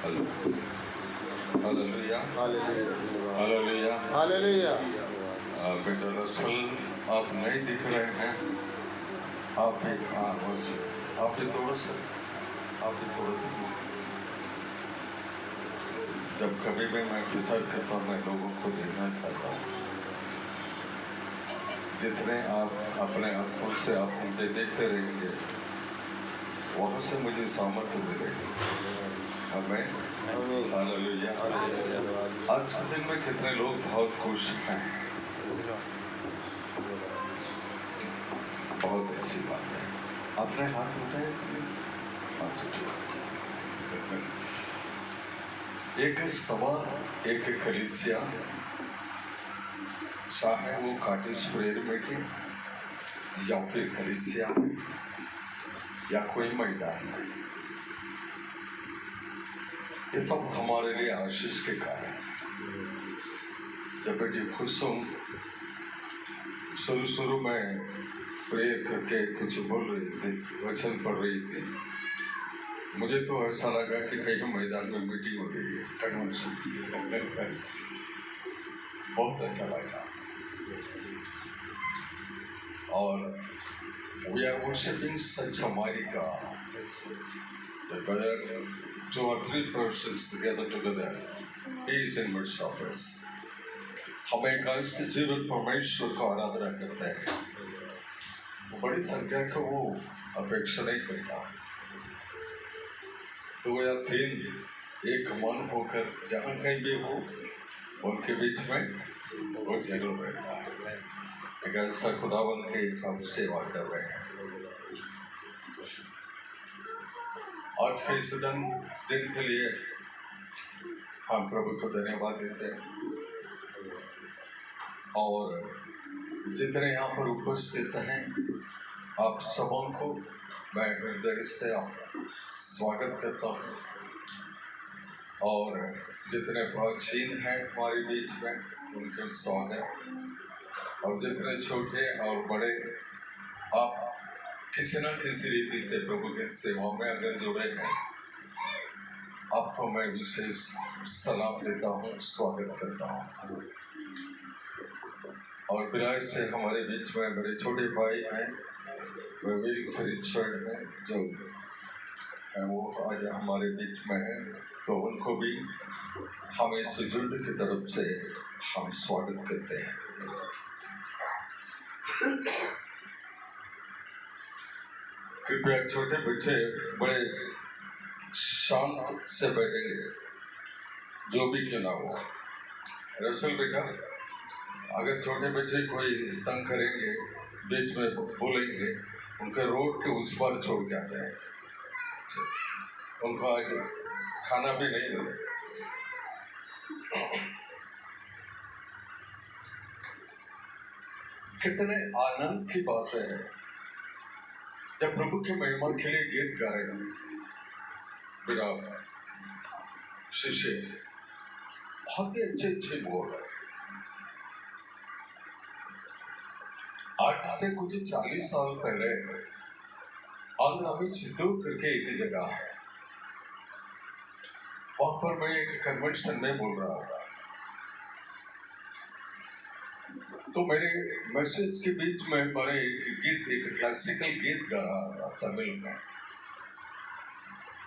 Hallelujah hallelujah hallelujah. बेटा Russell आप नहीं दिख रहे हैं। आप ही थोड़ा सा जब कभी भी मैं विचार करता हूँ मैं लोगों को देखना चाहता हूँ। जितने आप अपने आंखों से आप मुझे देखते रहेंगे वहाँ से मुझे सामर्थ्य मिलेगी। हमें हालेलुया। आज के दिन में कितने लोग बहुत खुश हैं। बहुत अच्छी बात है। अपने हाथ उठाए। एक सभा एक कलीसिया चाहे वो कॉटेज प्रेयर मीटिंग या फिर कलीसिया या कोई मैदान है, ये सब हमारे लिए आशीष के कारण। जब बेटी खुशुम शुरू में प्रेयर करके कुछ बोल रही थी, वचन पढ़ रही थी, मुझे तो ऐसा लगा कि कहीं मैदान में मीटिंग हो रही है। बहुत अच्छा लगा। और we are worshiping such a mighty God. Whether 2 or 3 persons together, He is in midst of us. हम एक ऐसे जीवित परमेश्वर का आराधना करते हैं। वो बड़ी संख्या को वो अपेक्षा नहीं करता। 2 या 3 एक मन होकर जहाँ कहीं भी हो उनके बीच में वो जरूर रहता है। एक ऐसा खुदावन की हम सेवा कर रहे हैं। आज के इस दिन के लिए हम प्रभु को धन्यवाद देते हैं। और जितने यहाँ पर उपस्थित हैं आप सबों को मैं हृदय से स्वागत करता हूँ। और जितने प्राचीन हैं हमारे बीच में उनके स्वागत। और जितने छोटे और बड़े आप किसी न किसी रीति से प्रभु के सेवा में अगर जुड़े हैं, आपको मैं विशेष सलाम देता हूँ, स्वागत करता हूँ। और फिलहाल से हमारे बीच में मेरे छोटे भाई हैं, रिचर्ड हैं, जो वो आज हमारे बीच में हैं, तो उनको भी हम इस जुड़ की तरफ से हम स्वागत करते हैं। कृपया छोटे बच्चे बड़े शांत से बैठेंगे, जो भी क्यों ना हो। रसल बेटा, अगर छोटे बच्चे कोई तंग करेंगे, बीच में बोलेंगे, उनके रोड के उस पार छोड़ के आ जाए। उनको आज खाना भी नहीं मिले। कितने आनंद की बात है जब प्रभु की महिमा के लिए गीत गा रहे हैं। मेरा शिष्य बहुत ही अच्छे बोल रहे हैं। आज से कुछ 40 साल पहले आंध्रा में चित्तूर करके एक जगह है, वहां पर मैं एक कन्वेंशन में बोल रहा था। तो मेरे मैसेज के बीच में मैंने एक क्लासिकल गीत गा रहा था तमिल में।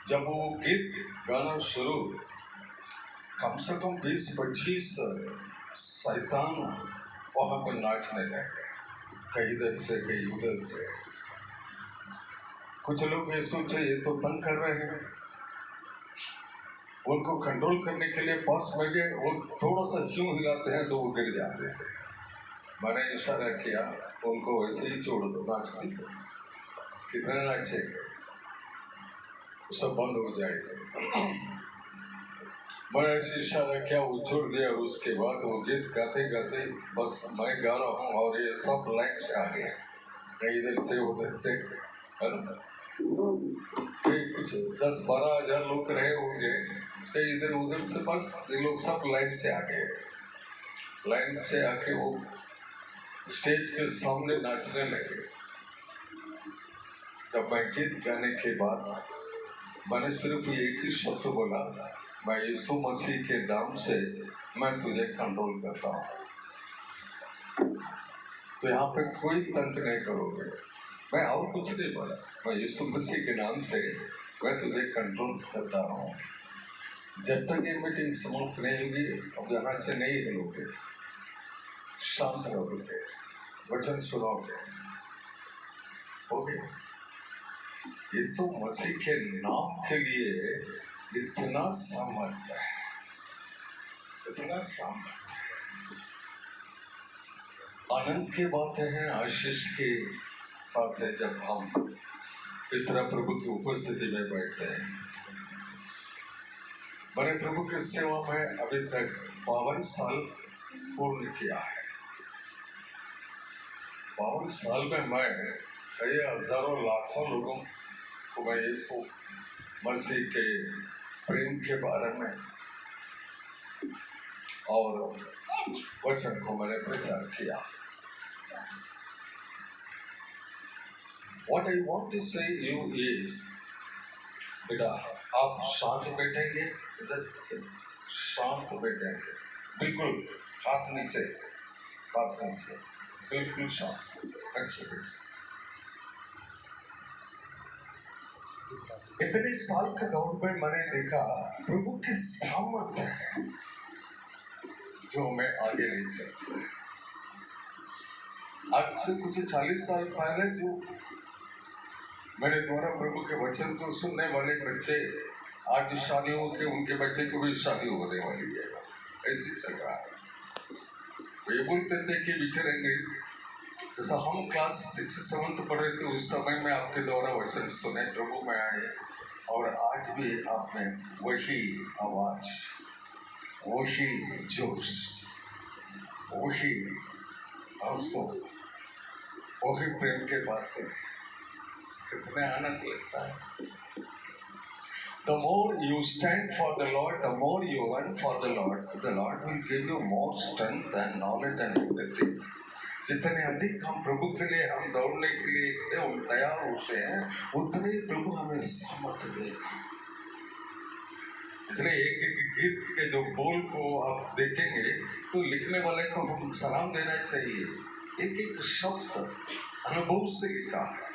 जब वो गीत गाना शुरू, कम से कम 20-25 शैतान वहां पर नाचने लगे, कहीं इधर से कहीं उधर से। कुछ लोग ये सोचे ये तो तंग कर रहे हैं, उनको कंट्रोल करने के लिए पास में गए, वो थोड़ा सा क्यों हिलाते हैं तो वो गिर जाते हैं। मैंने इशारा किया उनको वैसे ही छोड़ दो, नाच नहीं, कितने नाचे सब बंद हो जाएगा। मैंने ऐसे इशारा किया, वो छोड़ दिया। उसके बाद वो गीत गाते गाते बस मैं गा रहा हूँ और ये सब लाइन से आ गया, कहीं इधर से उधर से। कुछ 10-12 हजार लोग रहे होंगे, कहीं इधर उधर से, बस ये लोग सब लाइन से आ गए। लाइन से आके वो स्टेज के सामने नाचने लगे। जब मैं गीत गाने के बाद मैंने सिर्फ एक ही शब्द बोला, मैं यीशु मसीह के नाम से मैं तुझे कंट्रोल करता हूँ। तो यहाँ पे कोई तंत्र नहीं करोगे, मैं और कुछ नहीं बोला, मैं यीशु मसीह के नाम से मैं तुझे कंट्रोल करता हूँ। जब तक ये मीटिंग समाप्त नहीं होगी, अब यहाँ से नहीं हिलोगे, शांत रहोगे, वचन सुनोगे, हो गया। यीशु मसीह के नाम के लिए इतना सामर्थ्य है, इतना सामर्थ्य। आनंद की बातें हैं, आशीष की बातें जब हम इस तरह प्रभु की उपस्थिति में बैठते हैं। मैंने प्रभु की सेवा में अभी तक 52 साल पूर्ण किया है। 52 साल में मैं कई हजारों लाखों लोगों को मैं यीशु मसीह के प्रेम के बारे में और वचन को मैंने प्रचार किया। What I want to say you is, बेटा आप शांत बैठेंगे, इधर शांत बैठेंगे, बिल्कुल हाथ नीचे, बिल्कुल शांत, अच्छे बैठे। इतने साल के दौर में मैंने देखा प्रभु की सामर्थ्य है जो हमें आगे ले चलती है। आज से कुछ 40 साल पहले जो मेरे द्वारा प्रभु के वचन को सुनने वाले बच्चे आज शादी होके उनके बच्चे को भी शादी होने वाली है, ऐसे चल रहा है। वे बोलते थे कि बिखरेंगे, जैसा हम क्लास 6-7 पढ़ रहे थे उस समय में आपके द्वारा वचन सुने, प्रभु में आए, और आज भी आप में वही आवाज, वही जोश, वही आंसू, वही प्रेम के बातें, कितने आनंद लगता है। The more you stand for the Lord, the more you run for the Lord will give you more strength and knowledge and everything. जितने अधिक हम प्रभु के लिए हम दौड़ने के लिए हम तैयार होते हैं, उतने ही प्रभु हमें सामर्थ्य देगा। इसलिए एक एक गीत के जो बोल को आप देखेंगे तो लिखने वाले को हम सलाम देना चाहिए, एक एक शब्द अनुभव से लिखा है।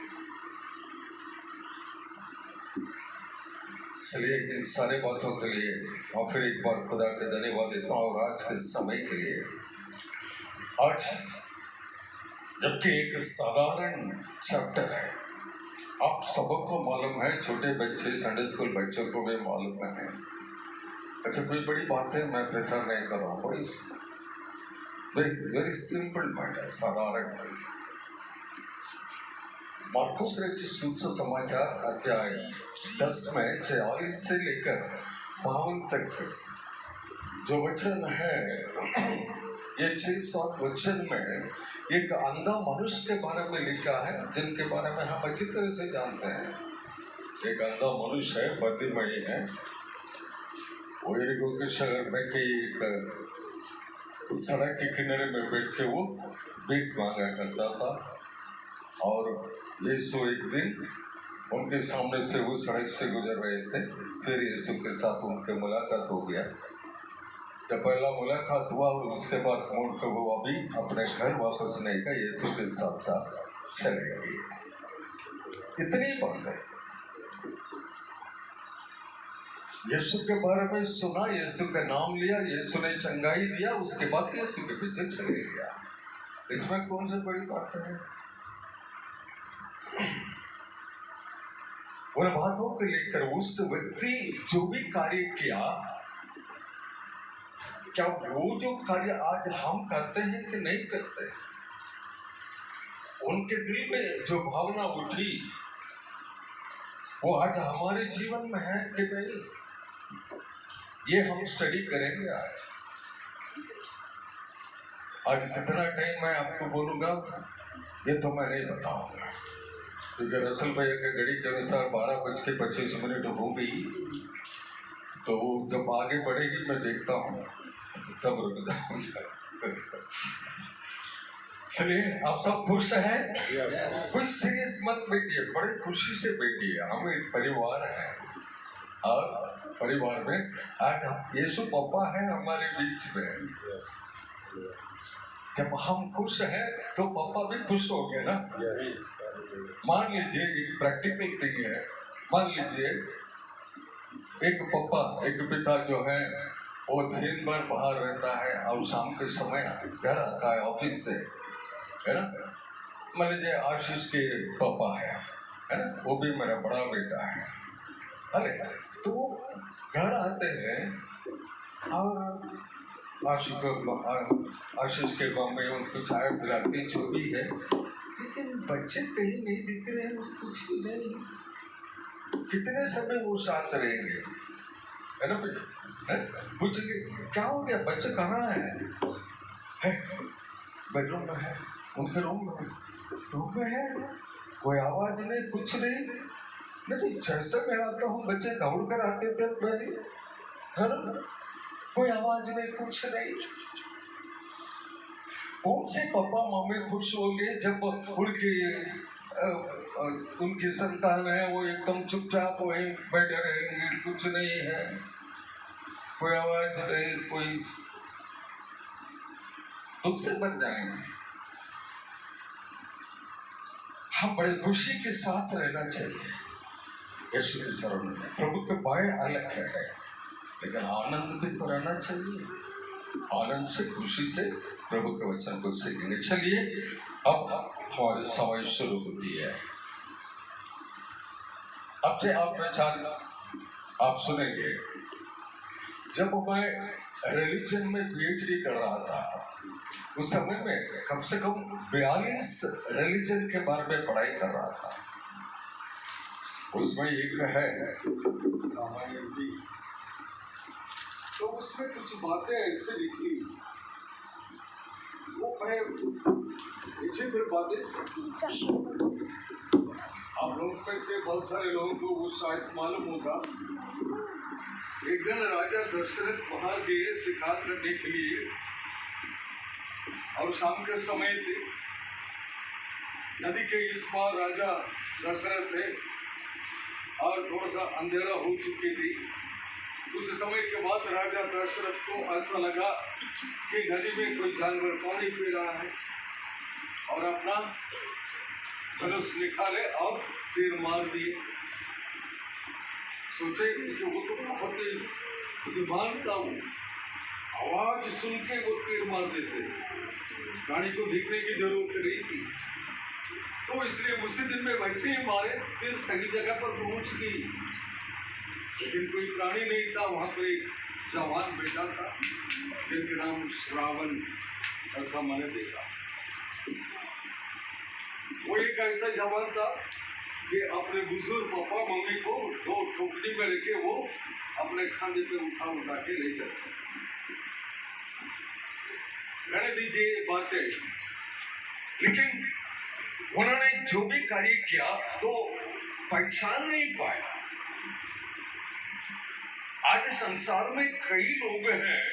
इसलिए इन सारे बातों के लिए और फिर एक बार खुदा के धन्यवाद देता हूँ। और आज के समय के लिए, आज जबकि एक साधारण चैप्टर है, आप सबको मालूम है, छोटे बच्चे संडे स्कूल बच्चों को भी मालूम है। अच्छा कोई बड़ी बात है मैं प्रचार नहीं कर रहा हूँ, वेरी सिंपल मैटर, साधारण। मार्कुस रचित सुसमाचार अध्याय 10 में 46 से लेकर 52 तक जो वचन है, ये 6-7 वचन में एक अंधा मनुष्य के बारे में लिखा है, जिनके बारे में हम अच्छी तरह से जानते हैं। एक अंधा मनुष्य है, बधिरमयी है, वो एरिको के शहर में एक सड़क के किनारे में बैठ के वो भीख मांगा करता था। और यीशु एक दिन उनके सामने से वो सड़क से गुजर रहे थे, फिर यीशु के साथ उनके मुलाकात हो गया। जब पहला मुलाकात हुआ और उसके बाद मोड़ कर वो अभी अपने घर वापस नहीं गए, यीशु के साथ साथ चले गए। इतनी बात है, यीशु के बारे में सुना, यीशु का नाम लिया, यीशु ने चंगाई दिया, उसके बाद यीशु के पीछे चले गया। इसमें कौन सी बड़ी बात है? उन बातों को लेकर उस व्यक्ति जो भी कार्य किया, क्या वो जो कार्य आज हम करते हैं कि नहीं करते? उनके दिल में जो भावना उठी वो आज हमारे जीवन में है कि नहीं, ये हम स्टडी करेंगे। आज कितना टाइम मैं आपको बोलूंगा ये तो मैं नहीं बताऊंगा, क्योंकि रसल भैया के घड़ी के अनुसार 12:25 हो गई। तो जब आगे बढ़ेगी मैं देखता हूँ तब रुक जाऊंगा। चलिए आप सब खुश हैं? कुछ सीरियस मत बैठिए, बड़े खुशी से बैठिए। हम एक परिवार है, और परिवार में आज यीशु पापा है हमारे बीच में। जब हम खुश हैं तो पापा भी खुश हो गए ना। मान लीजिए एक प्रैक्टिकल थिंग है, मान लीजिए एक पापा एक पिता जो है वो दिन भर बाहर रहता है और शाम के समय घर आता है ऑफिस से, है ना। मान लीजिए आशीष के पापा है ना, वो भी मेरा बड़ा बेटा है। अरे तो घर आते हैं और आशीष के मम्मी उनको चाय पिलाती जो भी है, लेकिन बच्चे कहीं नहीं दिख रहे हैं, कुछ भी नहीं। कितने समय वो साथ रहेंगे, है ना भैया? पूछिए क्या हो गया, बच्चे कहाँ है? बेडरूम में है, उनके रूम में है, कोई आवाज नहीं, कुछ नहीं। नहीं जैसे मैं आता हूँ बच्चे दौड़ कर आते थे मेरे, है ना, कोई आवाज नहीं, कुछ नहीं। कौन से पापा मम्मी खुश होंगे जब उनकी संतान है वो एकदम चुपचाप वहीं बैठे रहेंगे, कुछ नहीं है, कोई आवाज नहीं, कोई दुख से बन जाएंगे। हम बड़े खुशी के साथ रहना चाहिए यीशु के चरण में। प्रभु के बाय अलग है, लेकिन आनंद भी तो रहना चाहिए। आनंद से खुशी से प्रभु के वचन को सीखेंगे। चलिए अब हमारी समय शुरू होती है। अब से आप प्रचार आप सुनेंगे। जब मैं रिलीजन में पीएचडी कर रहा था उस समय में कम से कम 42 रिलीजन के बारे में पढ़ाई कर रहा था। उसमें एक है रामायण जी, तो उसमें कुछ बातें ऐसे लिखी, वो मैं विचित्र बातें, आप लोगों में से बहुत सारे लोगों को वो शायद मालूम होगा। एक दिन राजा दशरथ बाहर गए शिकार करने के लिए और शाम के समय थे। नदी के इस पार राजा दशरथ थे और थोड़ा सा अंधेरा हो चुकी थी। उस समय के बाद राजा दशरथ को ऐसा लगा कि नदी में कोई जानवर पानी पी रहा है और अपना धनुष निकाले और तीर मार दिए। सोचे कि वो तो बहुत ही बुद्धिमान था, वो आवाज सुन के वो तीर मार देते, प्राणी को दिखने की जरूरत नहीं थी। तो इसलिए उसी दिन में वैसे ही मारे, तीर सही जगह पर पहुंच गई, लेकिन कोई प्राणी नहीं था। वहां पर एक जवान बेटा था जिनके नाम श्रावण, ऐसा मैंने देखा। वो एक ऐसा जवान था कि अपने बुजुर्ग पापा मम्मी को 2 टोकरी में रखे वो अपने खाने पे उठा के ले जाते। रहने दीजिए बातें, लेकिन उन्होंने जो भी कार्य किया तो पहचान नहीं पाया। आज संसार में कई लोग हैं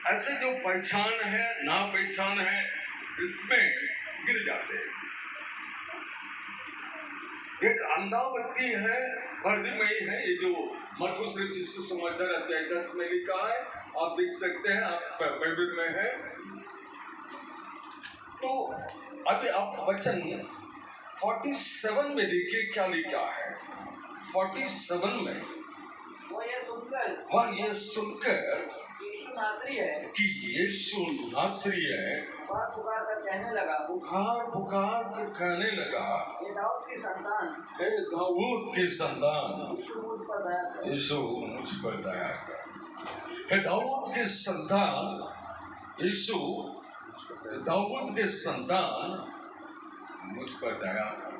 ऐसे जो पहचान है ना पहचान है इसमें गिर जाते हैं। एक अंधा व्यक्ति है, वर्धमयी है, ये जो मरकुस रचित सुसमाचार अध्याय 10 में लिखा है, आप देख सकते हैं, आप बाइबल में है। तो अभी आप वचन 47 में देखिए क्या लिखा है। 47 में वह ये सुनकर कि यीशु नासरी है, पुकार पुकार कर कहने लगा, हे दाऊद की संतान, यीशु मुझ पर दया कर। हे दाऊद की संतान, यीशु, दाऊद के संतान मुझ पर दया कर।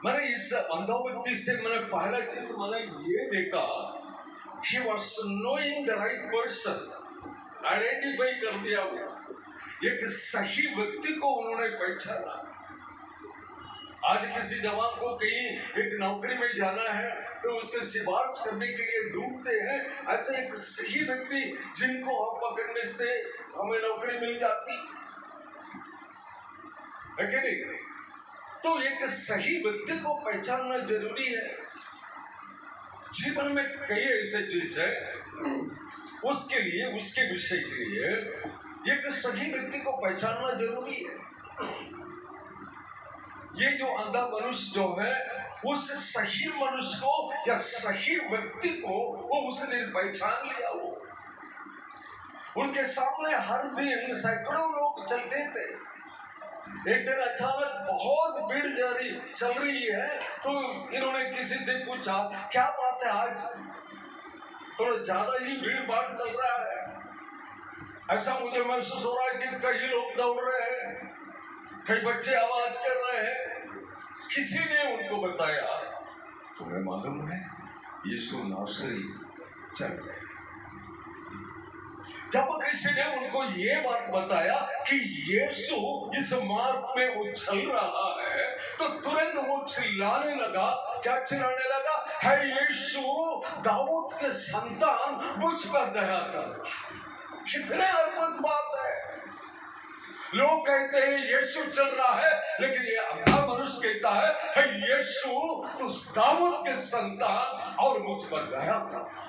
मैंने इस अंधा व्यक्ति से मैंने पहला चीज मैंने ये देखा, he was knowing the right person, identify कर दिया, एक सही व्यक्ति को उन्होंने पहचाना। आज किसी जवान को कहीं एक नौकरी में जाना है तो उसके सिफारिश करने के लिए ढूंढते हैं ऐसे एक सही व्यक्ति जिनको आप पकड़ने से हमें नौकरी मिल जाती है कि नहीं। तो एक सही व्यक्ति को पहचानना जरूरी है। जीवन में कई ऐसे चीज है, उसके लिए, उसके विषय के लिए एक सही व्यक्ति को पहचानना जरूरी है। ये जो अंधा मनुष्य जो है, उस सही मनुष्य को या सही व्यक्ति को वो उसने पहचान लिया। वो उनके सामने हर दिन सैकड़ों लोग चलते थे। एक दिन अचानक बहुत भीड़ जारी चल रही है, तो इन्होंने किसी से पूछा, क्या बात है, आज थोड़ा ज्यादा ही भीड़ भाड़ चल रहा है, ऐसा मुझे महसूस हो रहा है कि कई लोग दौड़ रहे हैं, कई बच्चे आवाज कर रहे हैं। किसी ने उनको बताया, तुम्हें मालूम है यीशु नासरी चल गए। जब किसी ने उनको ये बात बताया कि यीशु इस मार्ग में वो चल रहा है, तो तुरंत वो चिल्लाने लगा। क्या चिल्लाने लगा? है यीशु दाऊद के संतान, मुझ पर दया कर। कितने अद्भुत बात है। लोग कहते हैं यीशु चल रहा है, लेकिन ये अंधा मनुष्य कहता है यीशु तू दाऊद के संतान और मुझ पर दया कर।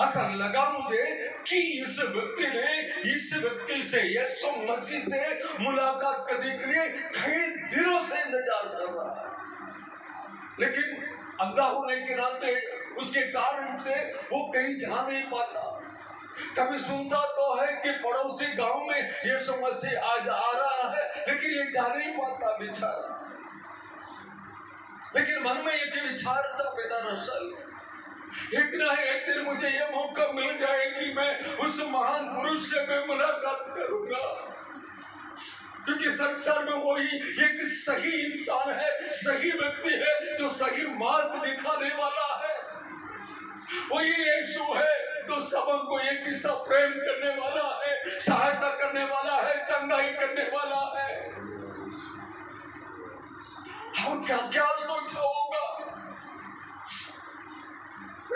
ऐसा लगा मुझे कि इस व्यक्ति से यीशु मसीह से मुलाकात करने के लिए कई दिनों से इंतजार कर रहा है, लेकिन अंधा होने के नाते उसके कारण से वो कहीं जा नहीं पाता। कभी सुनता तो है कि पड़ोसी गांव में यीशु मसीह आज आ रहा है, लेकिन ये जा नहीं पाता बेचारा। लेकिन मन में एक विचार था, बेटा रसल, एक ना एक दिन मुझे ये मौका मिल जाए कि मैं उस महान पुरुष से मैं मुलाकात करूंगा, क्योंकि संसार में वही एक सही इंसान है, सही व्यक्ति है, जो सही मार्ग दिखाने वाला है। वही यीशु है तो सबको एक किस्सा प्रेम करने वाला है, सहायता करने वाला है, चंगाई करने वाला है। और क्या क्या सोचा होगा।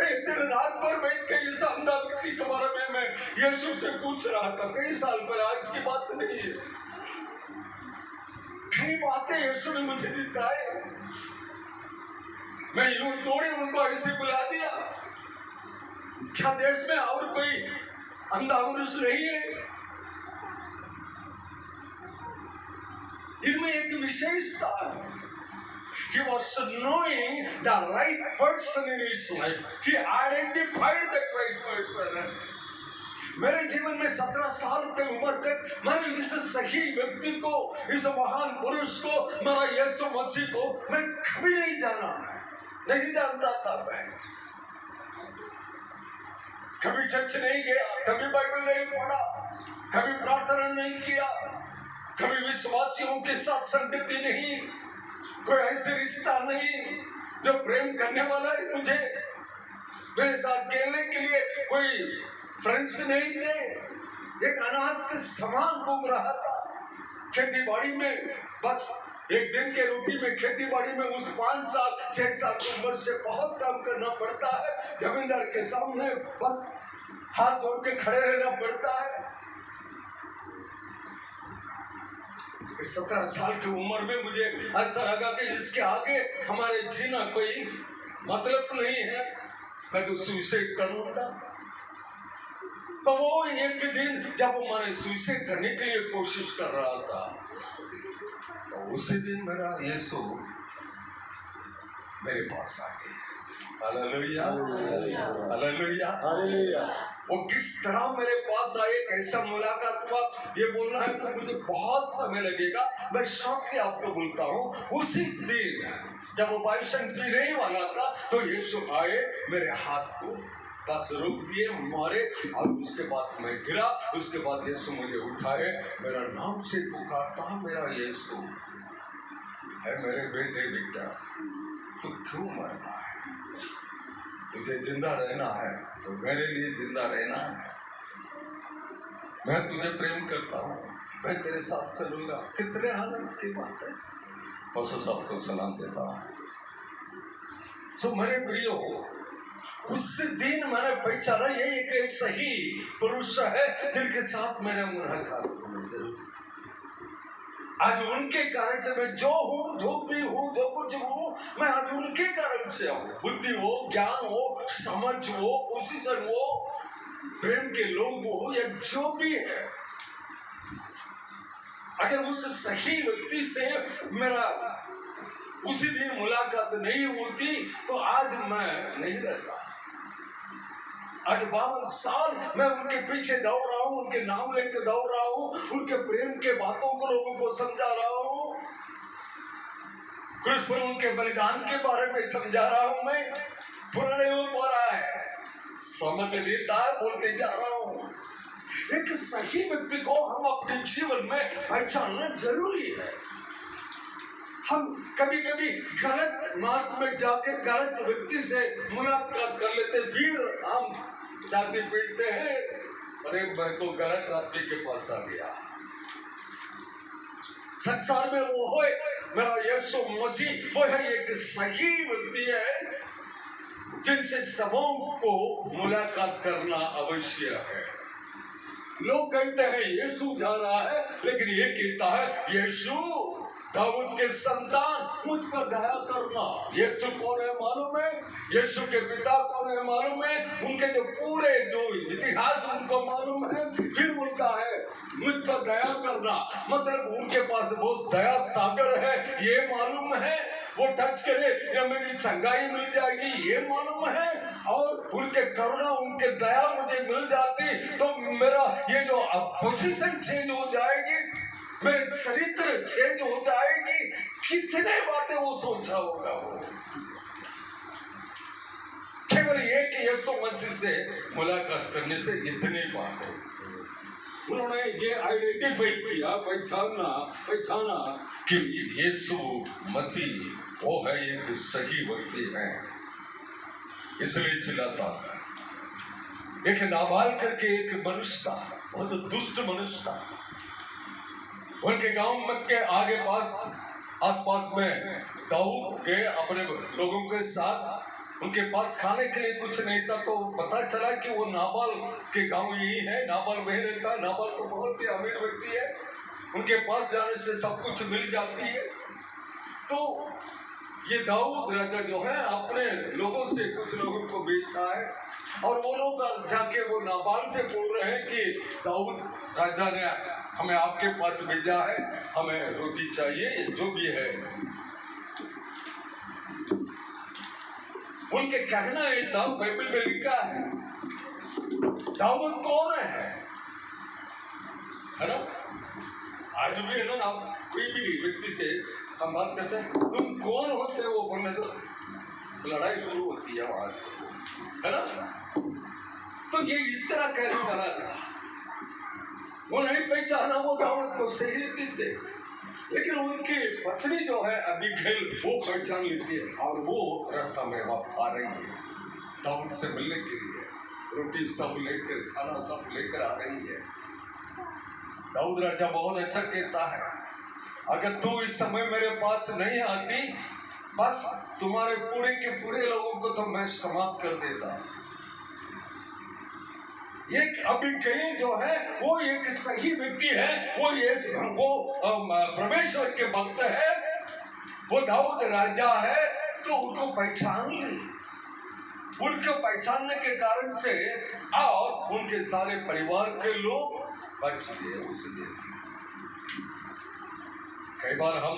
एक दिन रात भर बैठ के इस अंधा व्यक्ति के बारे में मैं यीशु से पूछ रहा था। कई साल पर, आज की बात नहीं है। कई बातें यीशु ने मुझे दिखाई, मैं यूं थोड़ी उनको ऐसे बुला दिया। क्या देश में और कोई अंधा मनुष्य नहीं है? इनमें एक विशेषता है। He was knowing the right person in his life. He identified that right person. मेरे जीवन में 17 साल की उम्र तक मैंने इस सही व्यक्ति को, इस महान पुरुष को, मेरा यीशु मसीह को मैं कभी नहीं जाना, नहीं जानता था। मैं कभी चर्च नहीं गया, कभी बाइबल नहीं पढ़ा, कभी प्रार्थना नहीं किया, कभी विश्वासियों के साथ संगति नहीं, कोई ऐसे रिश्ता नहीं जो प्रेम करने वाला है। मुझे मेरे साथ खेलने के लिए कोई फ्रेंड्स नहीं थे। एक अनाथ के समान घूम रहा था खेती बाड़ी में। बस एक दिन के रोटी में खेती बाड़ी में उस 5 साल 6 साल की उम्र से बहुत काम करना पड़ता है। जमींदार के सामने बस हाथ जोड़ के खड़े रहना पड़ता है। 17 साल की उम्र में मुझे ऐसा लगा कि इसके आगे हमारे जीना कोई मतलब नहीं है, मैं तो सुसाइड करूंगा। तो वो एक दिन जब मैंने सुसाइड करने के लिए कोशिश कर रहा था, तो उसी दिन मेरा यीशु मेरे पास आ गया। Hallelujah, hallelujah, hallelujah. वो किस तरह मेरे पास आए, कैसा मुलाकात हुआ, ये बोलना है तो मुझे बहुत समय लगेगा। मैं शौक आपको बोलता हूँ, उसी दिन जब वो बाइशन पीने वाला था, तो यीशु आए, मेरे हाथ को बस रोक दिए, मारे, और उसके बाद मैं गिरा। उसके बाद यीशु मुझे उठाए, मेरा नाम से पुकारता, मेरा यीशु है, मेरे बेटे बेटा तू क्यों मरना है? तुझे जिंदा रहना है तो मेरे लिए जिंदा रहना है। मैं तुझे प्रेम करता हूँ, मैं तेरे साथ चलूंगा। कितने आनंद की बात है। और सबको सलाम देता हूँ। सो मेरे प्रियो, उस दिन मैंने पहचाना ये एक सही पुरुष है जिनके साथ मेरे मुलाकात होनी जरूर। आज उनके कारण से मैं जो हूँ, जो भी हूँ, जो कुछ हूँ, मैं आज उनके कारण से हूँ। बुद्धि हो, ज्ञान हो, समझ हो, पोजीशन हो, प्रेम के लोग हो या जो भी है, अगर उस सही व्यक्ति से मेरा उसी दिन मुलाकात नहीं होती तो आज मैं नहीं रहता। आज 52 साल मैं उनके पीछे दौड़ रहा हूँ, उनके नाम लेकर दौड़ रहा हूँ, उनके प्रेम के बातों को लोगों को समझा रहा हूँ, क्रूस पर उनके बलिदान के बारे में समझा रहा हूँ। मैं पूरा नहीं हो पा रहा है, समझ लेता है, बोलते जा रहा हूँ। एक सही व्यक्ति को हम अपने जीवन में पहचानना जरूरी है। हम कभी कभी गलत मार्ग में जाकर गलत व्यक्ति से मुलाकात कर लेते, फिर हम छाती पीटते हैं, अरे मैं तो गलत आदमी के पास आ गया। संसार में वो है मेरा यीशु मसीह, वो है एक सही व्यक्ति है जिनसे सबों को मुलाकात करना अवश्य है। लोग कहते हैं यीशु जा रहा है, लेकिन ये कहता है यीशु दाऊद के संतान मुझ पर दया करना। यीशु कौन है मालूम है? यीशु के पिता कौन है मालूम है? उनके जो पूरे जो इतिहास उनको मालूम है। फिर बोलता है मुझ पर दया करना, मतलब उनके पास बहुत दया सागर है, ये मालूम है। वो टच करे या मेरी चंगाई मिल जाएगी, ये मालूम है। और उनके करुणा, उनके दया मुझे मिल जाती तो मेरा ये जो पोजीशन चेंज हो जाएगी, मेरे चरित्र चेंज हो जाएगी। कितने बातें वो सोचा होगा। वो केवल एक यीशु मसीह से मुलाकात करने से इतनी बातें उन्होंने ये आइडेंटिफाई किया, पहचाना कि यीशु मसीह वो है एक सही व्यक्ति है, इसलिए चिल्लाता है। एक नाबाल करके एक मनुष्य था, बहुत दुष्ट मनुष्य था। उनके गांव में के आगे आसपास में दाऊद गए अपने लोगों के साथ। उनके पास खाने के लिए कुछ नहीं था, तो पता चला कि वो नाबाल के गांव यही है। नाबाल वहीं रहता है। नाबाल तो बहुत ही अमीर व्यक्ति है, उनके पास जाने से सब कुछ मिल जाती है। तो ये दाऊद राजा जो है अपने लोगों से कुछ लोगों को भेजता है, और वो लोग जाके वो नाबाल से बोल रहे हैं कि दाऊद राजा ने हमें आपके पास भेजा है, हमें रोटी चाहिए, जो भी है। उनके कहना ये था, बाइबल में लिखा है दाऊद कौन है ना? आज भी है ना, कोई भी व्यक्ति से हम बात करते हैं, तुम कौन होते हो, वो बोलने से लड़ाई शुरू होती है वहां से, है ना? तो ये इस तरह कहने वाला था। वो नहीं पहचाना वो दाऊद को सही रीति से, लेकिन उनकी पत्नी जो है अबीगैल, वो पहचान लेती है, और वो रास्ता में आ रही है दाऊद से मिलने के लिए। रोटी सब लेकर, खाना सब लेकर आ रही है। दाऊद राजा बहुत अच्छा कहता है, अगर तू इस समय मेरे पास नहीं आती, बस तुम्हारे पूरे के पूरे लोगों को तो मैं समाप्त कर देता। एक अबीगैल जो है वो एक सही व्यक्ति है, वो परमेश्वर के भक्त है, वो दाऊद राजा है, तो उनको पहचान ली। उनको पहचानने के कारण से और उनके सारे परिवार के लोग बच गए। उसलिए कई बार हम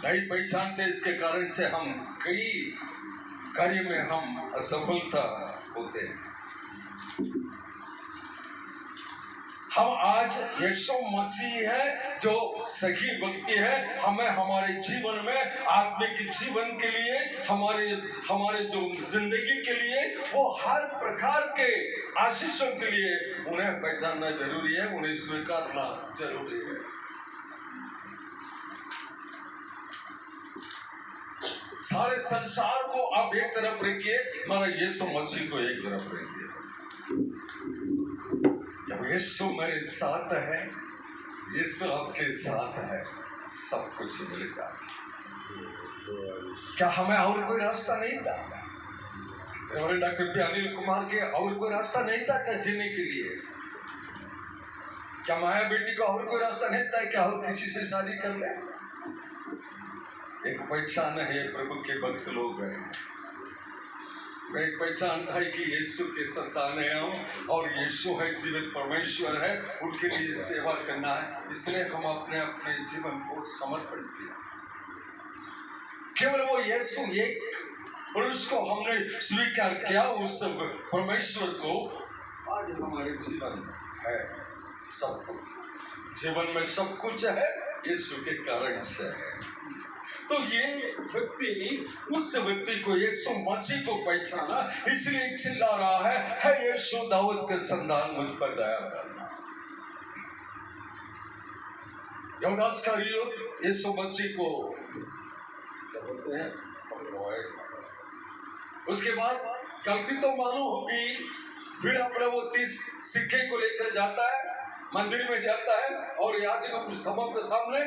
नहीं पहचानते, इसके कारण से हम कई कार्य में हम असफलता होते हैं। हम आज यीशु मसीह है जो सही व्यक्ति है, हमें हमारे जीवन में आत्मिक जीवन के लिए, हमारे जो जिंदगी के लिए, वो हर प्रकार के आशीषों के लिए उन्हें पहचानना जरूरी है, उन्हें स्वीकारना जरूरी है। सारे संसार को आप एक तरफ रखिए, हमारा यीशु मसीह को एक तरफ रखिए। जब यीशु मेरे साथ है, यीशु आपके साथ है, सब कुछ मिल जाता है। क्या हमें और कोई रास्ता नहीं था? डॉक्टर अनिल कुमार के और कोई रास्ता नहीं था क्या जीने के लिए? क्या माया बेटी का और कोई रास्ता नहीं था? क्या और किसी से शादी कर ले? एक पहचान है, प्रभु के भक्त लोग हैं। एक पहचान था कि यीशु के संतान है हम, और यीशु है जीवित परमेश्वर है, उनके लिए सेवा करना है। इसलिए हम अपने अपने जीवन को समर्पण किया। केवल वो यीशु एक, और उसको हमने स्वीकार किया, उस परमेश्वर को। आज हमारे जीवन में है सब कुछ, जीवन में सब कुछ है यीशु के कारण से है। तो ये व्यक्ति, उस व्यक्ति को, यीशु मसीह को पहचाना, इसलिए चिल्ला रहा है यीशु दाऊद के संतान, मुझ पर दया करना। यहूदा इस्करियोती यीशु मसीह को बोलते हैं, उसके बाद गलती तो मालूम होगी, फिर अपने वो 30 सिक्के को लेकर जाता है, मंदिर में जाता है, और याजक उस सभा के सामने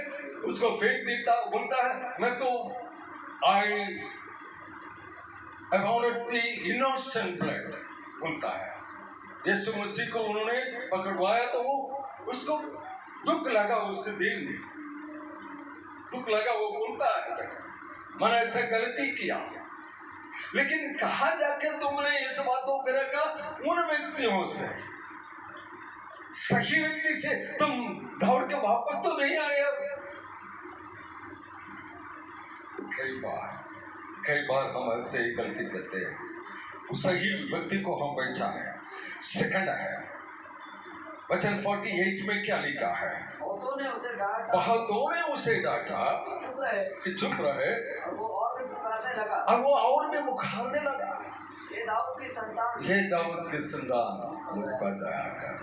उसको फेंक देता, बोलता है मैं तो I wanted the innocent blood, बोलता है। यीशु मसीह को उन्होंने पकड़वाया तो वो, उसको दुख लगा, उस दिन दुख लगा। वो बोलता है मैंने ऐसा गलती किया, लेकिन कहा जाके तुमने इस बातों को रखा उन व्यक्तियों से, सही व्यक्ति से तुम दौड़ के वापस तो नहीं आए। कई बार हम ऐसे गलती करते हैं। सही व्यक्ति को हम पहचाने। सेकंड है वचन 48 में क्या लिखा है? बहुतों ने उसे डांटा कि चुप रहे, अब वो और भी मुखारने लगा, ये दाऊद के संतान, मुझ पर दया कर।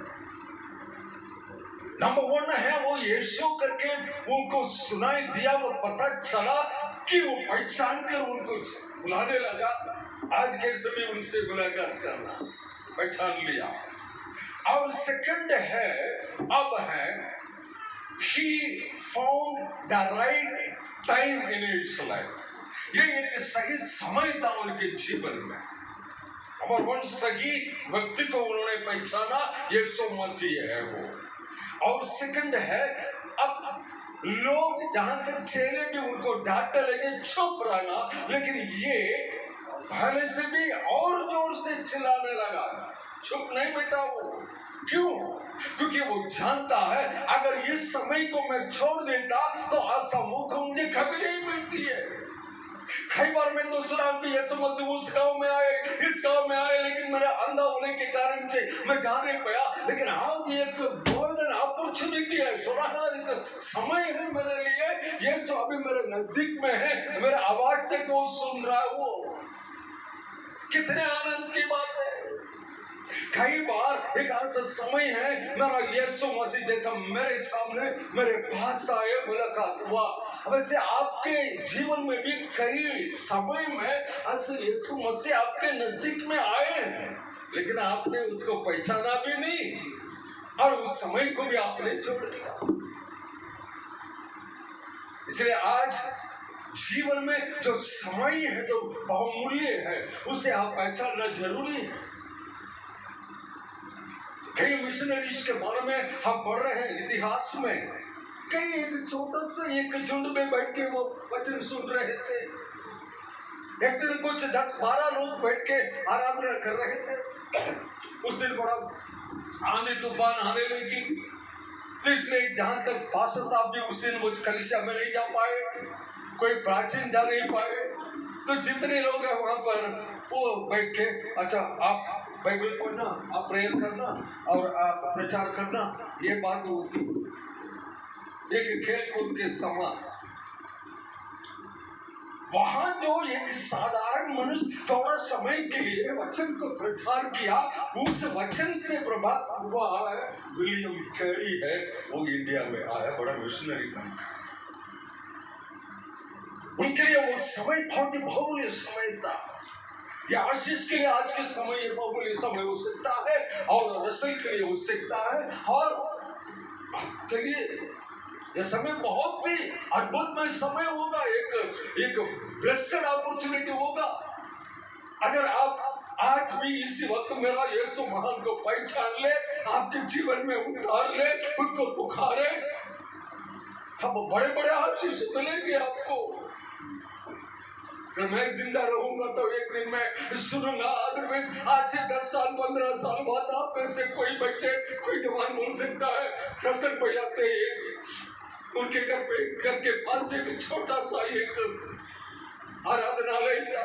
नंबर 1 है वो यीशु करके उनको सुनाई दिया, वो पता चला कि वो पहचान कर उनको बुलाने लगा। आज कैसे भी उनसे मुलाकात करना, पहचान लिया। और सेकंड है, अब है he found the right time in his life, ये एक सही समय था उनके जीवन में। नंबर 1 सही व्यक्ति को उन्होंने पहचाना, यीशु मसीह है वो। और सेकंड है, अब लोग जहां तक चेले भी उनको डांटने लगे चुप रहना, लेकिन ये पहले से भी और जोर से चिल्लाने लगा, चुप नहीं बेटा वो। क्यों? क्योंकि वो जानता है अगर इस समय को मैं छोड़ देता तो आशा मुझे कभी नहीं मिलती है। कई बार मैं तो सुना कि यीशु मसीह उस गांव में आए, इस गांव में आए, लेकिन मेरा अंधा होने के कारण से मैं जा नहीं पाया। लेकिन आज एक गोल्डन अपॉर्चुनिटी है, सुनहरा एक समय है मेरे लिए। यीशु अभी मेरे नजदीक में है, मेरे आवाज से वो सुन रहा है। वो कितने आनंद की बात है। कई बार एक ऐसा समय है, मेरा यीशु मसीह जैसा मेरे सामने, मेरे पास आए, मुलाकात हुआ। वैसे आपके जीवन में भी कई समय में ऐसे यीशु मसीह आपके नजदीक में आए हैं, लेकिन आपने उसको पहचाना भी नहीं, और उस समय को भी आपने छोड़ दिया। इसलिए आज जीवन में जो समय है, जो बहुमूल्य है, उसे आप पहचानना जरूरी है। कई मिशनरीज के बारे में हम पढ़ रहे हैं इतिहास में। कई एक छोटा सा एक झुंड में बैठ के वो वचन सुन रहे थे। एक दिन कुछ 10-12 लोग बैठ के आराधना कर रहे थे। उस दिन बड़ा आंधी तूफान आने लगी, तो इसलिए जहां तक पास्टर साहब भी उस दिन मुझ कलीसिया में नहीं जा पाए, कोई प्राचीन जा नहीं पाए। तो जितने लोग हैं वहां पर वो बैठ के, अच्छा आप बाइबल पढ़ना, आप प्रेयर करना और आप प्रचार करना, ये बात होती। एक खेल कूद के समान वहां जो एक साधारण मनुष्य थोड़ा समय के लिए वचन को प्रचार किया, उस वचन से प्रभावित हुआ है। विलियम कैरी है, वो इंडिया में आया, बड़ा मिशनरी बनकर। उनके लिए वो समय बहुत ही बहुमूल्य समय था। ये आशीष के लिए आज के समय ये बहुमूल्य समय हो सकता है, और रसल के लिए हो सकता है, और के लिए ये समय बहुत ही अद्भुतमय समय होगा। एक ब्लेस्ड अपॉर्चुनिटी होगा। अगर आप आज भी इसी वक्त मेरा यीशु महान को पहचान ले, आपके जीवन में उतार ले, उनको पुकारे, तब बड़े बड़े आशीष मिलेंगे आपको। अगर मैं जिंदा रहूंगा तो एक दिन मैं सुनूंगा, अदरवाइज आज से 10 साल 15 साल बाद आप में से कोई बच्चे, कोई जवान बोल सकता है, रसन बजाते हैं उनके घर के पास एक छोटा सा एक आराधनालय था,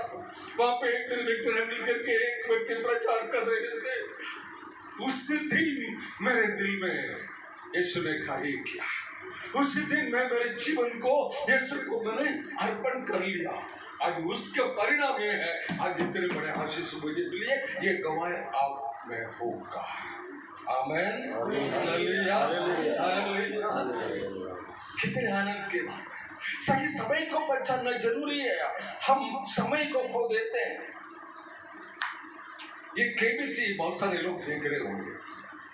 वहां पे एक दिन मिलकर के एक व्यक्ति प्रचार कर रहे थे। उस दिन मेरे दिल में यीशु ने कार्य किया, उसी दिन मैं मेरे जीवन को यीशु को मैंने अर्पण कर लिया। आज उसके परिणाम ये है, आज इतने बड़े आशीष मुझे मिले, ये गवाह आप में होगा। आमीन, हालेलुया, हालेलुया। कितने आनंद के बात, सही समय को पहचानना जरूरी है। हम समय को खो देते हैं। ये केबीसी बहुत सारे लोग देख रहे होंगे,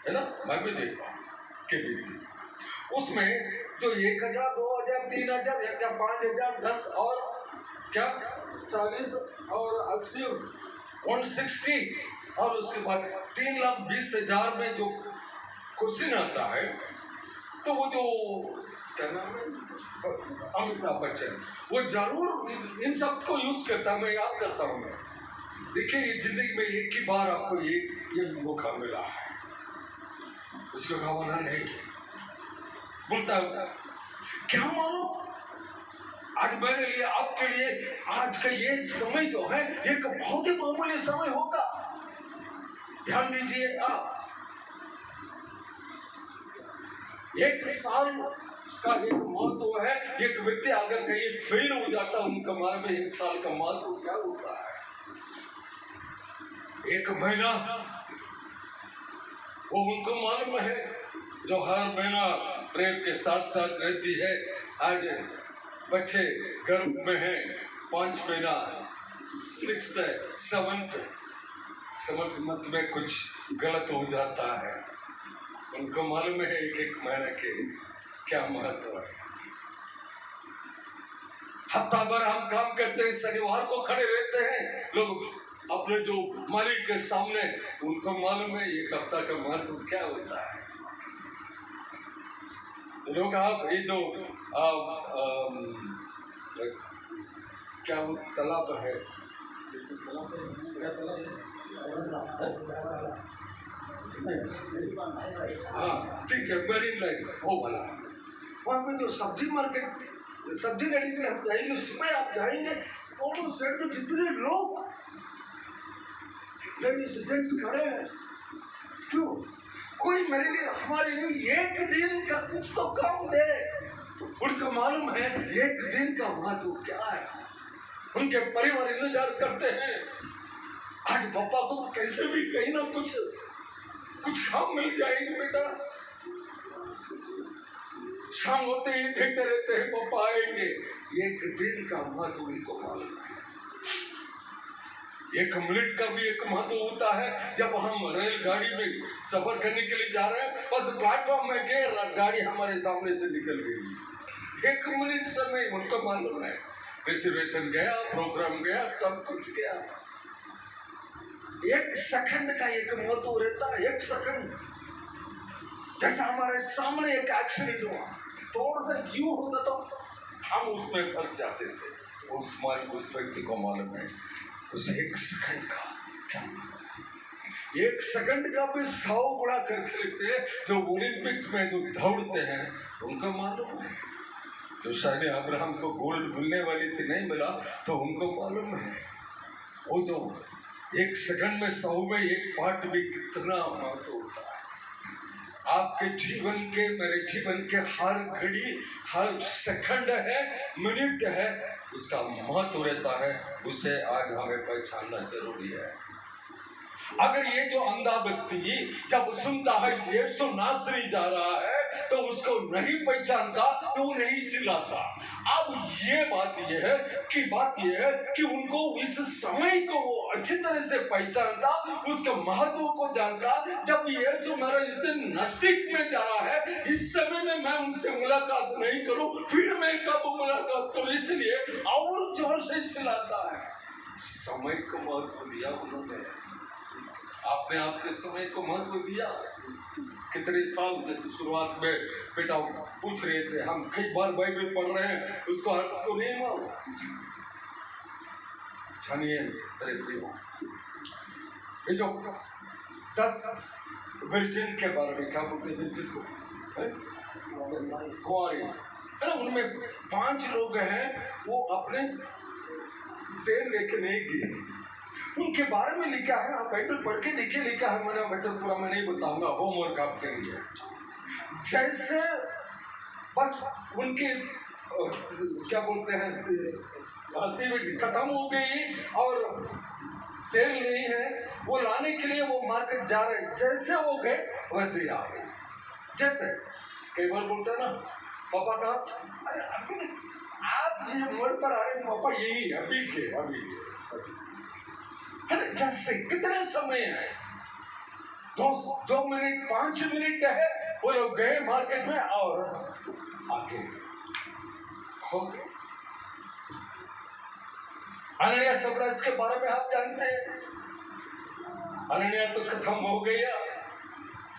है ना, मैं भी देखता हूँ केबीसी। उसमें जो 1000, 2000, 3000, 5000, 10 और क्या 40 और 80, 160 और उसके बाद 3,20,000 में जो क्वेश्चन आता है, तो वो जो क्या नाम है, अमिताभ बच्चन, वो जरूर इन सब को यूज करता है। मैं याद करता हूँ, मैं देखिए ये जिंदगी में एक ही बार आपको ये मौका मिला है, उसको गवाना नहीं बोलता है। क्या मालूम आज मेरे लिए, आपके लिए, आज का ये समय जो है एक बहुत ही बहुमूल्य समय होगा। ध्यान दीजिए आप, 1 साल का एक महत्व है। एक व्यक्ति अगर कहीं फेल हो जाता है, उनका मान में 1 साल का महत्व क्या होता है। 1 महीना वो उनको मालूम है, जो हर महीना प्रेम के साथ साथ रहती है। आज बच्चे गर्भ में हैं, 5 महीना, 6th 7th मंथ में कुछ गलत हो जाता है। उनको मालूम है 1 महीने के क्या महत्व है। हफ्ता भर हम काम करते हैं, शनिवार को खड़े रहते हैं लोग अपने जो मालिक के सामने, उनको मालूम है 1 हफ्ता का महत्व क्या होता है। लोग आप ये जो क्या वो तालाब है, हाँ ठीक है, मेरीन लाइन वो वाला, वहाँ पे जो सब्जी मार्केट, सब्जी गाड़ी में हम जाएंगे, उसमें आप जाएंगे, दोनों साइड में जितने लोग लेडीज जेंट्स खड़े हैं, क्यों? कोई मेरे लिए, हमारे लिए 1 दिन का कुछ तो काम दे। उनको मालूम है 1 दिन का महत्व क्या है। उनके परिवार इंतजार करते हैं, आज पापा को कैसे भी कहीं ना कुछ काम मिल जाएगी बेटा। शाम होते ही देखते रहते हैं पापा आएंगे। 1 दिन का महत्व उनको मालूम है। 1 मिनट का भी एक महत्व होता है। जब हम रेलगाड़ी में सफर करने के लिए जा रहे हैं, बस प्लेटफॉर्म में गए, गाड़ी हमारे सामने से निकल गई, 1 मिनट समय उनको मालूम है। रिजर्वेशन गया, प्रोग्राम गया, सब कुछ गया। 1 सेकंड का एक महत्व रहता है। 1 सेकंड, जैसा हमारे सामने एक एक्सीडेंट हुआ, थोड़ा सा यूं होता तो हम उसमें फंस जाते थे। उस व्यक्ति को मालूम है उस 1 सेकंड का क्या, 1 सेकंड का भी 100 गुणा करके लिखते हैं। जो ओलंपिक में जो दौड़ते हैं उनको मालूम है। जो शायद अब्राहम को गोल्ड मिलने वाली थी, नहीं मिला, तो उनको मालूम है वो जो 1 सेकंड में 100 में 1 पार्ट भी कितना महत्व होता है। आपके जीवन के, मेरे जीवन के हर घड़ी, हर सेकंड है, मिनट है, उसका महत्व रहता है। उसे आज हमें पहचानना जरूरी है। अगर ये जो अंधा व्यक्ति जब सुनता है यीशु नासरी जा रहा है, तो उसको नहीं पहचानता, तो वो नहीं चिल्लाता। अब ये बात ये है कि उनको इस समय को वो अच्छी तरह से पहचानता, उसके महत्व को जानता। जब यीशु मेरा इससे नजदीक में जा रहा है, इस समय में मैं उनसे मुलाकात नहीं करूं, फिर मैं कब मुलाकात करूं, इसलिए और जोर से चिल्लाता है। समय को महत्व दिया उन्होंने, आपने आपके समय को महत्व दिया। कितने साल, जैसे शुरुआत में बेटा पूछ रहे थे, हम कई बार बाइबल पढ़ रहे हैं, उसको अर्थ को नहीं मालूम। जानिए अरे प्रियो, ये जो 10 वर्जिन के बारे में क्या बोलते हैं, वर्जिन को कुंवारी है ना, उनमें 5 लोग हैं वो अपने तेल लेके नहीं गए। उनके बारे में लिखा है, आप बाइबल पढ़ के देखिए, लिखा है। मैंने वचन पूरा मैं नहीं बताऊंगा, होमवर्क आपके लिए। जैसे बस उनके क्या बोलते हैं, एक्टिविटी खत्म हो गई और तेल नहीं है, वो लाने के लिए वो मार्केट जा रहे हैं। जैसे वो गए वैसे ही आ गए। जैसे कई बार बोलते हैं ना, पापा कहा, अरे अभी आप ये मोड़ पर आ रहे, पापा यही अभी के जैसे कितने समय है, 2 मिनट 5 मिनट है, वो लोग गए मार्केट में और आगे हो गए। अनन्या सप्रा के बारे में आप जानते हैं, अनन्या तो खत्म हो गया,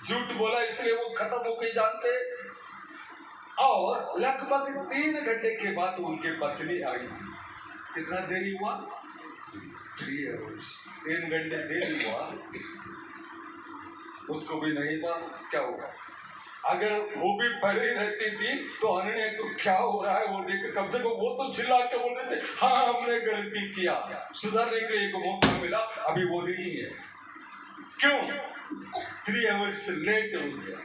झूठ बोला इसलिए वो खत्म हो गई, जानते हैं। और लगभग 3 घंटे के बाद उनके पत्नी आई थी। कितना देरी हुआ, 3 आवर्स, 3 घंटे देरी हुआ। उसको भी नहीं पता क्या होगा। अगर वो भी पहले रहती थी तो अनन्या को क्या हो रहा है वो देख, कम से कम वो तो चिल्ला के बोल रहे थे, हाँ हमने गलती किया, सुधारने के लिए एक मौका मिला। अभी वो नहीं है, क्यों? 3 आवर्स लेट हो गया।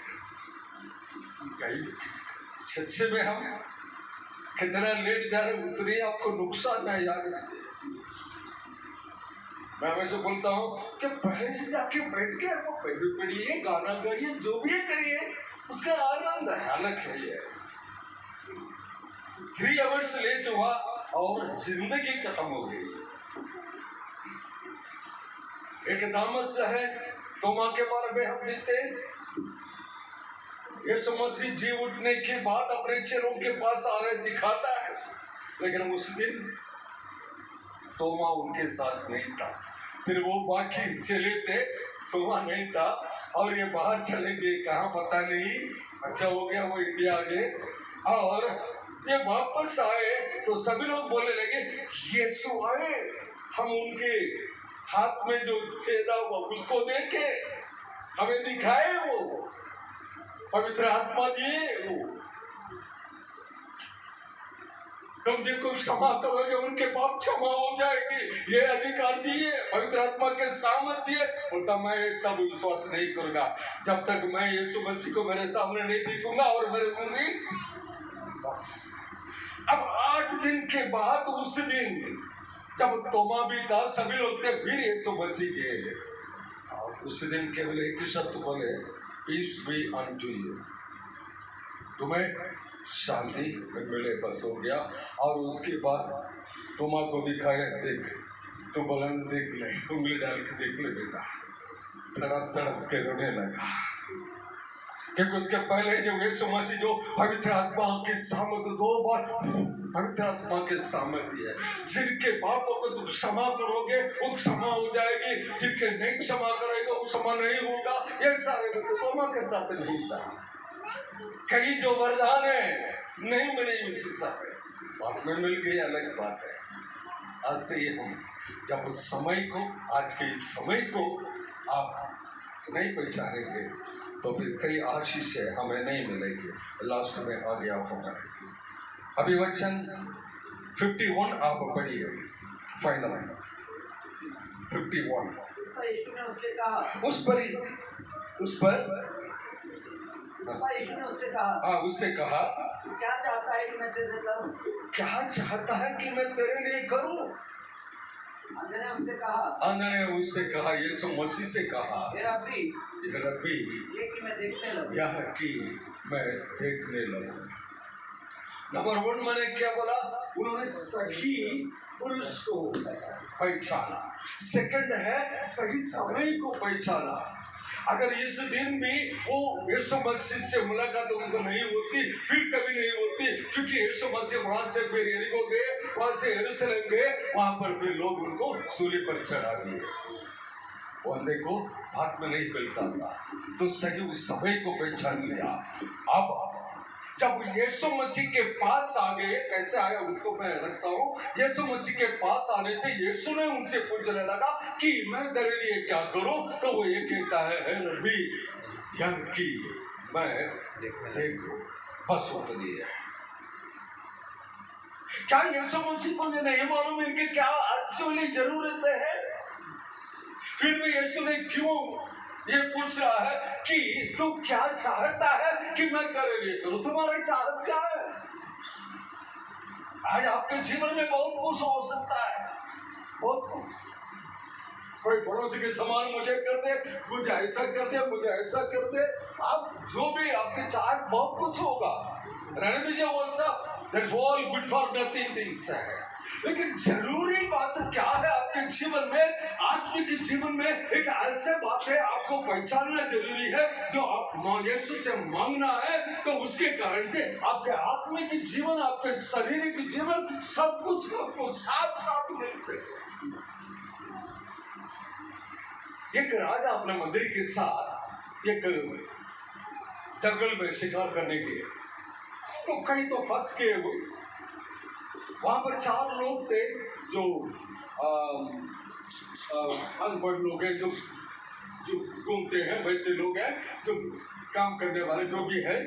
सच्चे में हम कितना लेट जा रहे, उतनी आपको नुकसान है यार। मैं वैसे बोलता हूँ कि पहले से जाके बैठ के आपको बाइबल पढ़िए, गाना गाइए, जो भी करिए, उसका आनंद अलग है। ये 3 आवर्स लेट हुआ और जिंदगी खत्म हो गई। एक तामस है, तोमा के बारे में हम देखते हैं, यीशु मसीह जी उठने के बाद अपने चेलों के पास आ रहे दिखाता है, लेकिन उस दिन तोमा उनके साथ नहीं था। फिर वो बाकी चले थे, तोमा नहीं था, और ये बाहर चले गए कहाँ पता नहीं। अच्छा हो गया वो इंडिया आ गए, और ये वापस आए तो सभी लोग बोलने लगे, यीशु आए, हम उनके हाथ में जो छेदा हुआ उसको देखे, हमें दिखाए, वो पवित्र आत्मा दिए, वो तुम जिनको क्षमा करोगे उनके पाप क्षमा हो जाएगी, ये अधिकार दिए, पवित्र आत्मा के सामर्थ्य दिए। बोलता मैं सब विश्वास नहीं करूंगा जब तक मैं यीशु मसीह को मेरे सामने नहीं देखूंगा और मेरे उंगली। बस अब 8 दिन के बाद उस दिन जब तोमा भी था, सभी लोग थे, फिर यीशु मसीह के, और उस दिन केवल एक शब्द बोले, पीस बी अनटू यू, तुम्हें शांति मिले, बस हो गया। और उसके बाद तोमा को दिखाया, देख तो बुलंद देख ले, उंगली डाल के देख ले बेटा, तड़प तड़प के रोने लगा। क्योंकि उसके पहले जो यीशु मसीह जो पवित्र आत्मा के सामर्थ्य, 2 बार पवित्र आत्मा के सामर्थ्य है, जिनके पापों को तुम क्षमा करोगे वो क्षमा हो जाएगी, जिनके नहीं क्षमा करेगा वो क्षमा नहीं होगा। ये सारे तोमा के साथ नहीं था। कई जो वरदान है नहीं मिले इसी समय, बात में मिल गई अलग बात है। आज से ही हम जब समय को, आज के इस समय को आप नहीं पहचानेंगे तो फिर कई आशीष है हमें नहीं मिलेगी। लास्ट में आ गया होगा। अभी वचन 51 आप पढ़िए, फाइनल 51। यीशु ने उससे कहा, यीशु ने उससे कहा, हाँ उससे कहा, क्या चाहता है कि मैं तेरे लिए करूं? क्या चाहता है कि मैं तेरे लिए करूं? अंधे ने उससे कहा, अंधे ने उससे कहा, यीशु मसीह से कहा, रब्बी, ये कि मैं देखने लगूं। यह कि मैं देखने लगूं। नंबर 1 मैंने क्या बोला, उन्होंने सही पुरुष को पहचाना। सेकंड है सही समय को पहचाना। अगर इस दिन भी वो यीशु मसीह से मुलाकात उनको नहीं होती, फिर कभी नहीं होती, व्यक्ति, क्योंकि यीशु मसीह वहां से फिर यरीको गए, वहां से यरूशलेम गए, वहां पर फिर लोग उनको सूली पर चढ़ा दिए। वो अंधे को हाथ में नहीं मिलता था, तो सही उस समय को पहचान लिया। अब जब यीशु मसीह के पास आ गए, कैसे आया उसको मैं रखता हूँ। यीशु मसीह के पास आने से यीशु ने उनसे पूछने लगा कि मैं तेरे लिए क्या करूं, तो वो ये कहता है रब्बी यंग की मैं देखो, बस उतनी है। क्या यीशु मसीह को ये नहीं मालूम इनके क्या एक्चुअली जरूरत है? फिर भी यीशु ने क्यों ये पूछ रहा है कि तू क्या चाहता है कि मैं तेरे लिए करूं? तुम्हारी चाहत क्या है? आज आपके जीवन में बहुत कुछ हो सकता है, बहुत कुछ। कोई पड़ोसी के समान मुझे कर दे, मुझे ऐसा कर दे, मुझे ऐसा कर दे। आप जो भी आपके चाहत, बहुत कुछ होगा, रहने दीजिए वो सब। That's all good for nothing things है। लेकिन जरूरी बात क्या है आपके जीवन में, आत्मिक जीवन में एक ऐसे बात है आपको पहचानना जरूरी है, जो आप यीशु से मांगना है, तो उसके कारण से आपके आत्मिक जीवन, आपके शारीरिक जीवन, सब कुछ आपको साथ साथ मिल सके। एक राजा अपने मंत्री के साथ एक जंगल में शिकार करने गए, तो कहीं तो फंस गए हुए। वहां पर 4 लोग थे जो अनपढ़ लोग हैं, जो घूमते हैं, वैसे लोग हैं जो काम करने वाले जो भी है।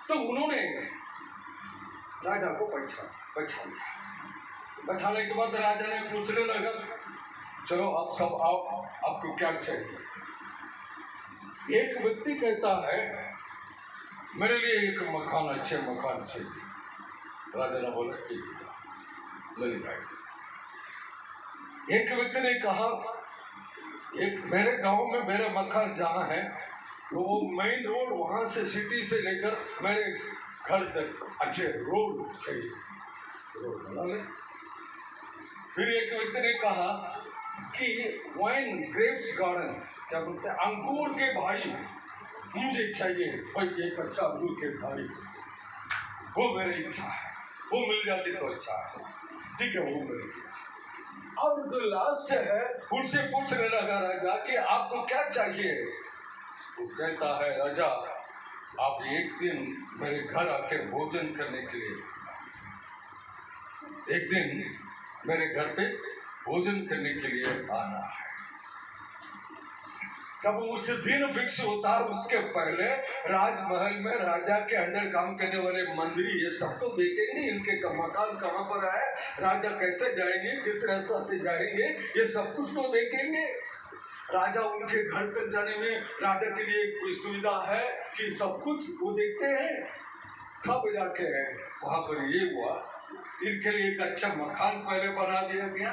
तो उन्होंने राजा को बचाने के बाद राजा ने पूछने लगा, चलो आप सब आओ, आपको क्या चाहिए? एक व्यक्ति कहता है मेरे लिए एक मकान, अच्छे मकान चाहिए। राजा ने बोला ठीक है, ले जाए। एक व्यक्ति ने कहा एक मेरे गांव में मेरा मकान जहाँ है, तो वो मेन रोड, वहां से सिटी से लेकर मेरे घर तक अच्छे रोड चाहिए, रोड बना ले। फिर एक व्यक्ति ने कहा कि वाइन ग्रेप्स गार्डन, क्या बोलते हैं, अंगूर के भाई मुझे चाहिए, भाई एक अच्छा अंगूर के भाई, वो मेरी इच्छा है, वो मिल जाती तो अच्छा है, ठीक है, वो मिल गया। अब जो लास्ट है उनसे पूछने लगा राजा कि आपको क्या चाहिए? वो कहता है राजा आप एक दिन मेरे घर आके भोजन करने के लिए, एक दिन मेरे घर पे भोजन करने के लिए आना है। जब उस दिन फिक्स होता है, उसके पहले राजमहल में राजा के अंडर काम करने वाले मंत्री ये सब तो देखेंगे इनके मकान कहाँ पर है, राजा कैसे जाएंगे, किस रास्ता से जाएंगे, ये सब कुछ तो देखेंगे। राजा उनके घर तक जाने में राजा के लिए कोई सुविधा है कि सब कुछ वो देखते हैं। तब जाके वहां पर ये हुआ, इनके लिए एक अच्छा मकान पहले बना दिया गया,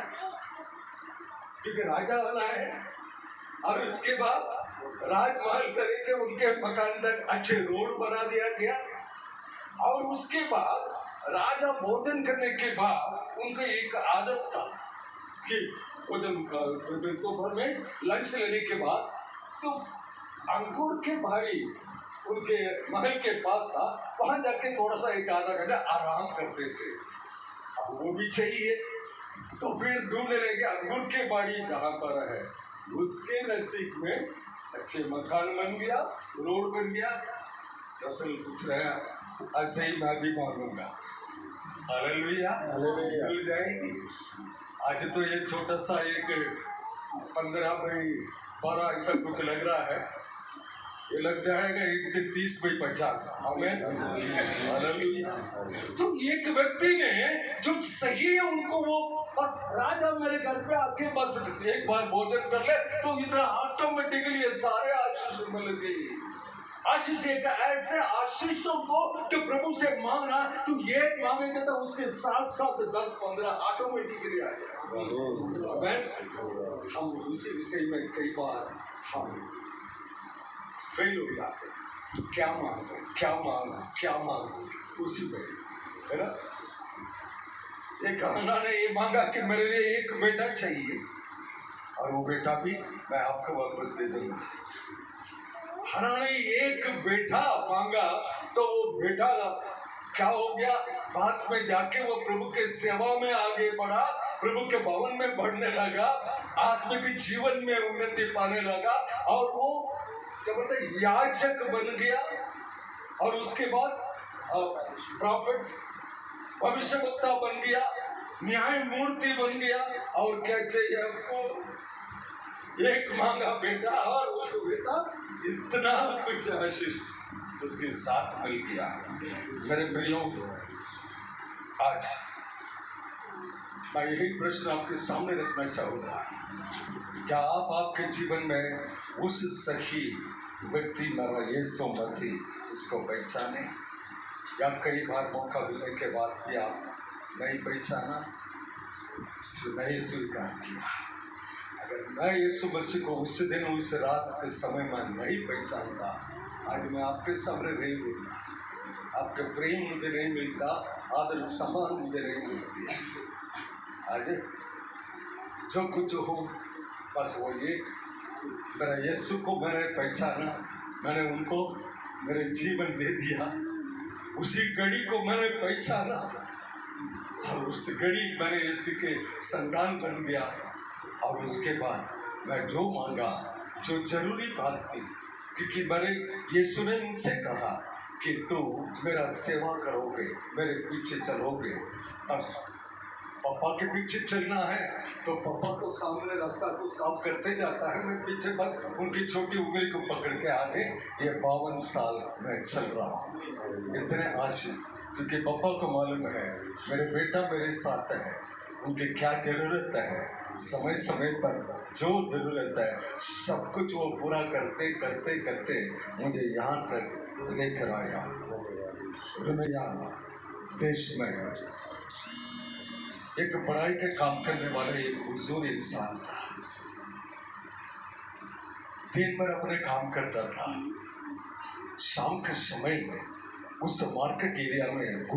क्योंकि राजा वाला है। और उसके बाद राजमहल से लेकर उनके मकान तक अच्छे रोड बना दिया गया। और उसके बाद राजा भोजन करने के बाद उनका एक आदत था कि दोपहर में लंच लेने के बाद तो अंगूर के भाई उनके महल के पास था, वहां जाके थोड़ा सा एक आधा घंटा आराम करते थे। अब वो भी चाहिए, तो फिर ढूंढने लगे अंगूर के बाड़ी जहाँ पर है, उसके नजदीक में अच्छे मकान बन गया, रोड बन गया। रसूल पूछ रहे हैं ऐसे ही मैं भी मांगूंगा, हालेलुया, मिल जाएगी। आज तो ये छोटा सा एक 15 बाई 12 ऐसा कुछ लग रहा है, ये लग जाएगा एक 30 बाई 50। आमीन, हालेलुया। तो एक व्यक्ति ने जो सही है उनको वो बस राजा मेरे घर पे आके बस एक बार भोजन कर ले तो इतना ऑटोमेटिकली ये सारे आशीष मिल गई। आशीष एक ऐसे आशीषों को जो प्रभु से मांगना, तुम ये मांगेंगे तो उसके साथ साथ 10-15 ऑटोमेटिकली आ जाएगा। हम उसी विषय में कई बार हम फेल हो जाते हैं, क्या मांगो उसी में, है ना। एक अन्ना ने ये मांगा कि मेरे लिए एक बेटा चाहिए, और वो बेटा भी मैं आपको वापस दे दूंगा। हन्ना ने एक बेटा मांगा, तो वो बेटा क्या हो गया, बाद में जाके वो प्रभु के सेवा में आगे बढ़ा, प्रभु के भवन में बढ़ने लगा, आत्मिक जीवन में उन्नति पाने लगा और वो क्या बोलते हैं याजक बन गया। और उसके बाद प्रॉफिट भविष्यवक्ता बन गया, न्याय मूर्ति बन गया। और क्या चाहिए आपको, एक मांगा बेटा और उस बेटा इतना कुछ आशीष उसके साथ मिल गया। मेरे प्रियो, आज मैं यही प्रश्न आपके सामने रखना चाहूंगा, क्या आप आपके जीवन में उस सही व्यक्ति मेरा यीशु मसीह इसको पहचाने, या कई बार मौका मिलने के बाद भी आप नहीं पहचाना, नहीं स्वीकार किया? अगर मैं यीशु मसीह को उस दिन उस रात के समय में नहीं पहचानता, आज मैं आपके सामने नहीं मिलता, आपके प्रेम मुझे नहीं मिलता, आदर सम्मान मुझे नहीं मिलती। आज जो कुछ हो बस वो एक, मेरा यीशु को मैंने पहचाना, मैंने उनको मेरे जीवन दे दिया, उसी घड़ी को मैंने पहचाना और उस घड़ी मैंने यीशु के संतान बन गया। और उसके बाद मैं जो मांगा, जो जरूरी बात थी, क्योंकि मैंने यीशु ने मुझसे कहा कि तू मेरा सेवा करोगे, मेरे पीछे चलोगे, और पापा के पीछे चलना है तो पापा तो सामने रास्ता तो साफ करते जाता है, मैं पीछे बस उनकी छोटी उंगली को पकड़ के आगे ये 52 साल मैं चल रहा हूँ। इतने आशीष, क्योंकि पापा को मालूम है मेरे बेटा मेरे साथ है, उनकी क्या ज़रूरत है, समय समय पर जो ज़रूरत है सब कुछ वो पूरा करते करते करते मुझे यहाँ तक लेकर आया। दुनिया देश में एक पढ़ाई के काम करने वाले एक हुजूर इंसान था, दिन भर अपने काम करता था, शाम के समय में उस मार्केट एरिया में